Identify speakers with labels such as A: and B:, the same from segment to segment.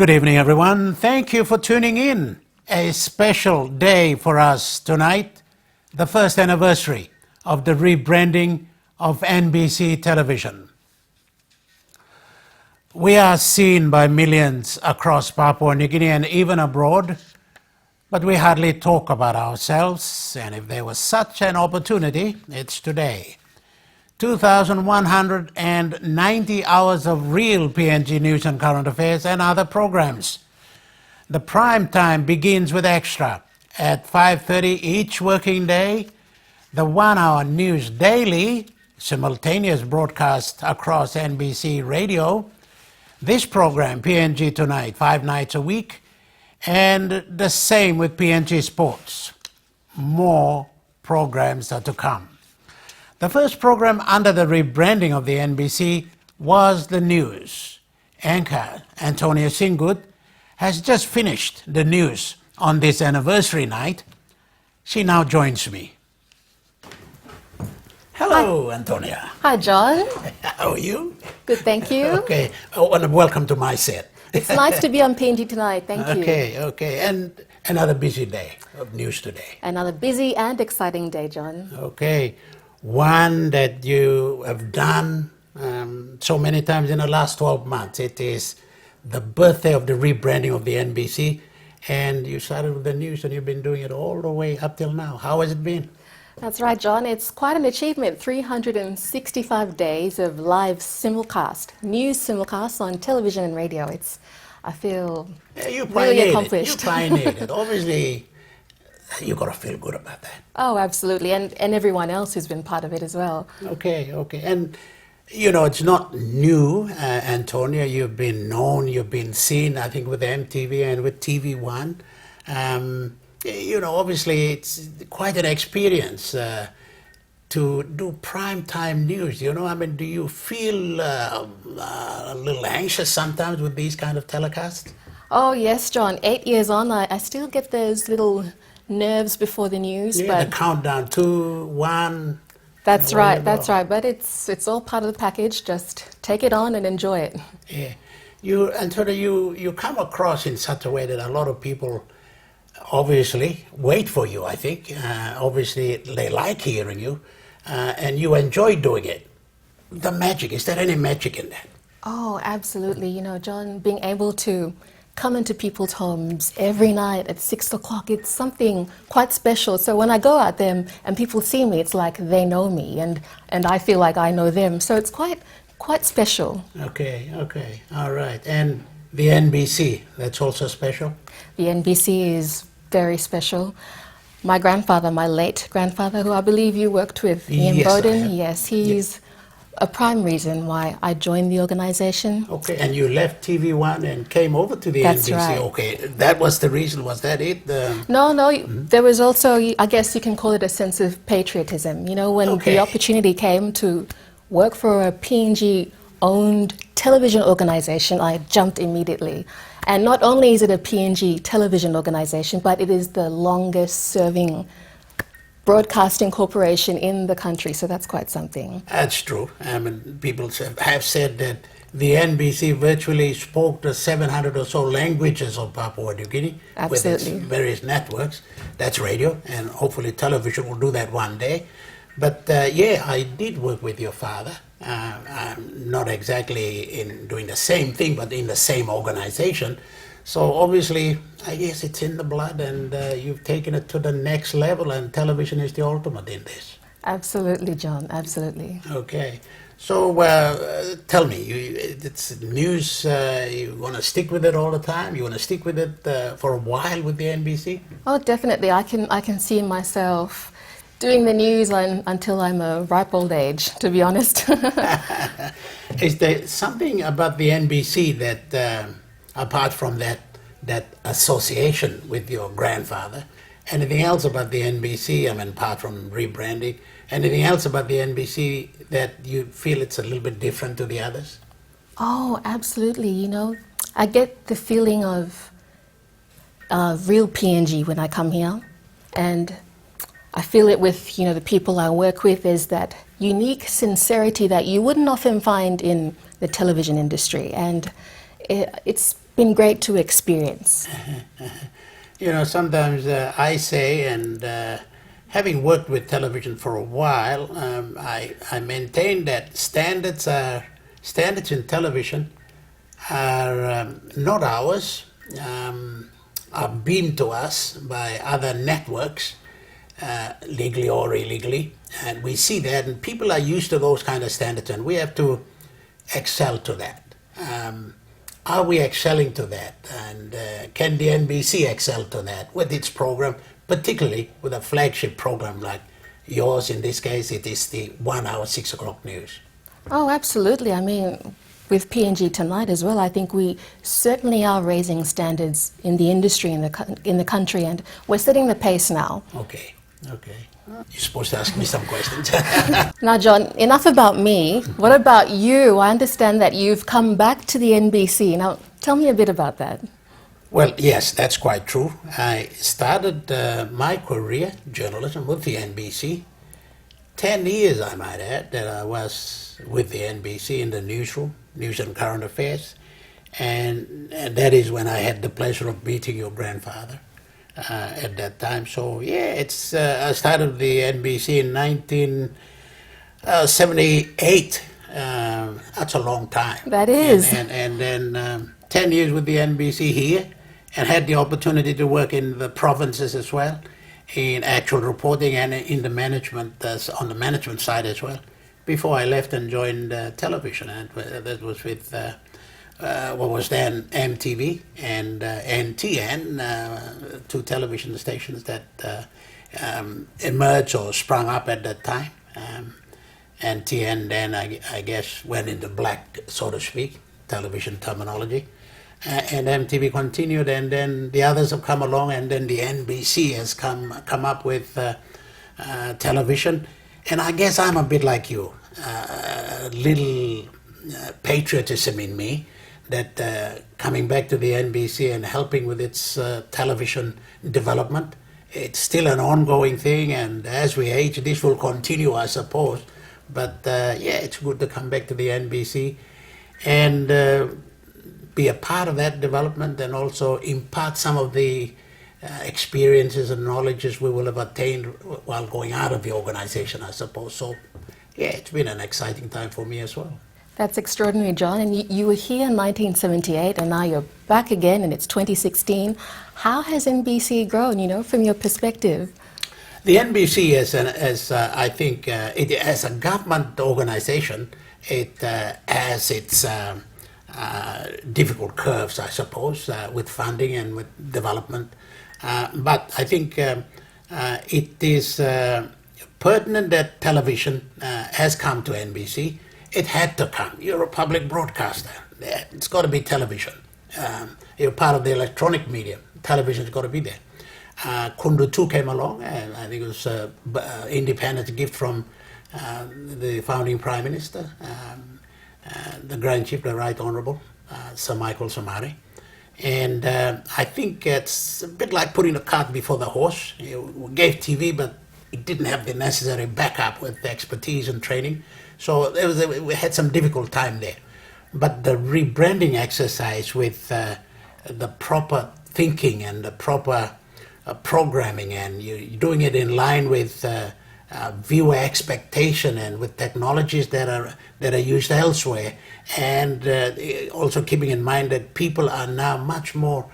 A: Good evening, everyone. Thank you for tuning in. A special day for us tonight, the first anniversary of the rebranding of NBC television. We are seen by millions across Papua New Guinea and even abroad, but we hardly talk about ourselves, and if there was such an opportunity, it's today. 2,190 hours of real PNG news and current affairs and other programs. The prime time begins with Extra at 5:30 each working day. The 1-hour news daily, simultaneous broadcast across NBC radio. This program, PNG Tonight, 5 nights a week. And the same with PNG Sports. More programs are to come. The first program under the rebranding of the NBC was the news. Anchor Antonia Singut has just finished the news on this anniversary night. She now joins me. Hello, hi. Antonia.
B: Hi, John.
A: How are you?
B: Good, thank you.
A: Okay, and welcome to my set.
B: It's nice to be on PNG Tonight, thank you.
A: Okay, and another busy day of news today.
B: Another busy and exciting day, John.
A: Okay. One that you have done so many times in the last 12 months. It is the birthday of the rebranding of the NBC, and you started with the news and you've been doing it all the way up till now. How has it been?
B: That's right, John. It's quite an achievement. 365 days of live simulcast, news simulcast on television and radio. I feel really accomplished.
A: You pioneered it. Obviously, you got to feel good about that.
B: Oh, absolutely, and everyone else who's been part of it as well.
A: Okay, and you know, it's not new, Antonia. You've been known, you've been seen, I think, with MTV and with TV1. You know, obviously, it's quite an experience to do primetime news. You know, I mean, do you feel a little anxious sometimes with these kind of telecasts?
B: Oh, yes, John. 8 years on, I still get those little nerves before the news.
A: Yeah,
B: but
A: the countdown, 2, 1.
B: That's right, that's right. But it's all part of the package. Just take it on and enjoy it.
A: Yeah. Antonia, you come across in such a way that a lot of people obviously wait for you, I think. Obviously, they like hearing you, and you enjoy doing it. The magic, is there any magic in that?
B: Oh, absolutely. You know, John, being able to come into people's homes every night at 6 o'clock, it's something quite special. So when I go out there and people see me, it's like they know me and I feel like I know them. So it's quite special.
A: Okay, all right. And the NBC, that's also special?
B: The NBC is very special. My grandfather, my late grandfather, who I believe you worked with, Ian
A: Yes,
B: Bowden, yes, he's a prime reason why I joined the organization.
A: Okay, and you left TV1 and came over to the
B: That's
A: NBC.
B: right.
A: Okay, that was the reason, was that it?
B: No, there was also, I guess you can call it a sense of patriotism. You know, when the opportunity came to work for a PNG-owned television organization, I jumped immediately. And not only is it a PNG television organization, but it is the longest serving broadcasting corporation in the country, so that's quite something.
A: That's true. I mean, people have said that the NBC virtually spoke the 700 or so languages of Papua New Guinea.
B: Absolutely.
A: With its various networks. That's radio, and hopefully television will do that one day. But yeah, I did work with your father. Not exactly in doing the same thing, but in the same organization. So obviously, I guess it's in the blood, and you've taken it to the next level, and television is the ultimate in this.
B: Absolutely, John, absolutely.
A: Okay. So tell me, it's news, you want to stick with it all the time? You want to stick with it for a while with the NBC?
B: Oh, definitely. I can see myself doing the news until I'm a ripe old age, to be honest.
A: Is there something about the NBC that, apart from that association with your grandfather, anything else about the NBC, I mean, apart from rebranding, anything else about the NBC that you feel it's a little bit different to the others?
B: Oh, absolutely. You know, I get the feeling of real PNG when I come here, and I feel it with, you know, the people I work with. Is that unique sincerity that you wouldn't often find in the television industry, and it's been great to experience?
A: You know, sometimes I say, and having worked with television for a while, I maintain that standards in television are not ours, are beamed to us by other networks, legally or illegally, and we see that, and people are used to those kind of standards, and we have to excel to that. Are we excelling to that? And can the NBC excel to that with its program, particularly with a flagship program like yours? In this case, it is the 1 hour, 6 o'clock news.
B: Oh, absolutely. I mean, with PNG Tonight as well, I think we certainly are raising standards in the industry, in the country, and we're setting the pace now.
A: Okay. You're supposed to ask me some questions.
B: Now, John, enough about me. What about you? I understand that you've come back to the NBC. Now, tell me a bit about that.
A: Well, yes, that's quite true. I started my career, journalism, with the NBC. 10 years, I might add, that I was with the NBC in the newsroom, news and current affairs. And that is when I had the pleasure of meeting your grandfather at that time. So, yeah, I started the NBC in 1978. That's a long time.
B: That is.
A: And then 10 years with the NBC here, and had the opportunity to work in the provinces as well, in actual reporting and in the management, on the management side as well, before I left and joined television. And that was with what was then MTV and NTN, two television stations that emerged or sprung up at that time. NTN then, I guess, went into black, so to speak, television terminology. And MTV continued, and then the others have come along, and then the NBC has come up with television. And I guess I'm a bit like you, a little patriotism in me, that coming back to the NBC and helping with its television development. It's still an ongoing thing, and as we age, this will continue, I suppose. But yeah, it's good to come back to the NBC and be a part of that development, and also impart some of the experiences and knowledges we will have attained while going out of the organization, I suppose. So, yeah, it's been an exciting time for me as well.
B: That's extraordinary, John. And you were here in 1978, and now you're back again, and it's 2016. How has NBC grown, from your perspective?
A: The NBC, I think, as a government organization, it has its difficult curves, I suppose, with funding and with development. But I think it is pertinent that television has come to NBC. It had to come. You're a public broadcaster. It's got to be television. You're part of the electronic media. Television's got to be there. Kundu 2 came along, and I think it was an independent gift from the founding Prime Minister, the Grand Chief, the Right Honourable Sir Michael Somare. And I think it's a bit like putting the cart before the horse. We gave TV, but it didn't have the necessary backup with expertise and training. So we had some difficult time there. But the rebranding exercise with the proper thinking and the proper programming, and you're doing it in line with viewer expectation and with technologies that are used elsewhere, and also keeping in mind that people are now much more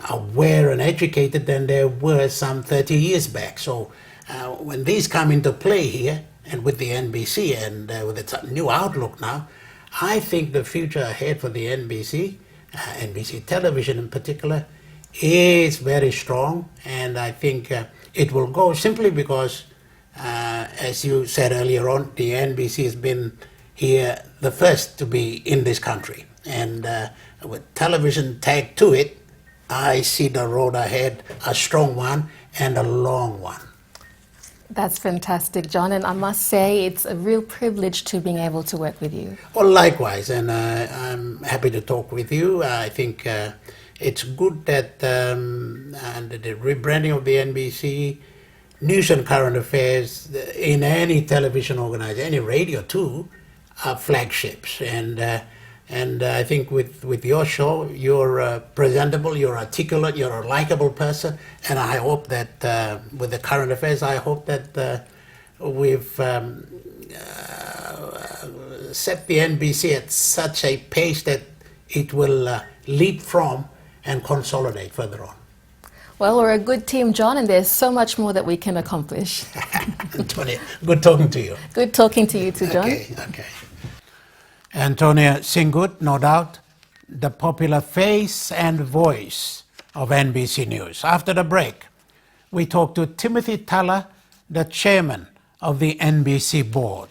A: aware and educated than they were some 30 years back. So when these come into play here, and with the NBC and with its new outlook now, I think the future ahead for the NBC, NBC television in particular, is very strong, and I think it will go simply because, as you said earlier on, the NBC has been here the first to be in this country, and with television tagged to it, I see the road ahead a strong one and a long one.
B: That's fantastic, John, and I must say it's a real privilege to being able to work with you.
A: Well, likewise, and I'm happy to talk with you. I think it's good that and the rebranding of the NBC, news and current affairs in any television organization, any radio too, are flagships. And And I think with your show, you're presentable, you're articulate, you're a likable person. And I hope that with the current affairs, I hope that we've set the NBC at such a pace that it will leap from and consolidate further on.
B: Well, we're a good team, John, and there's so much more that we can accomplish.
A: Antonia, good talking to you.
B: Good talking to you too, John.
A: Okay. Antonia Singut, no doubt, the popular face and voice of NBC News. After the break, we talk to Timothy Talla, the chairman of the NBC board.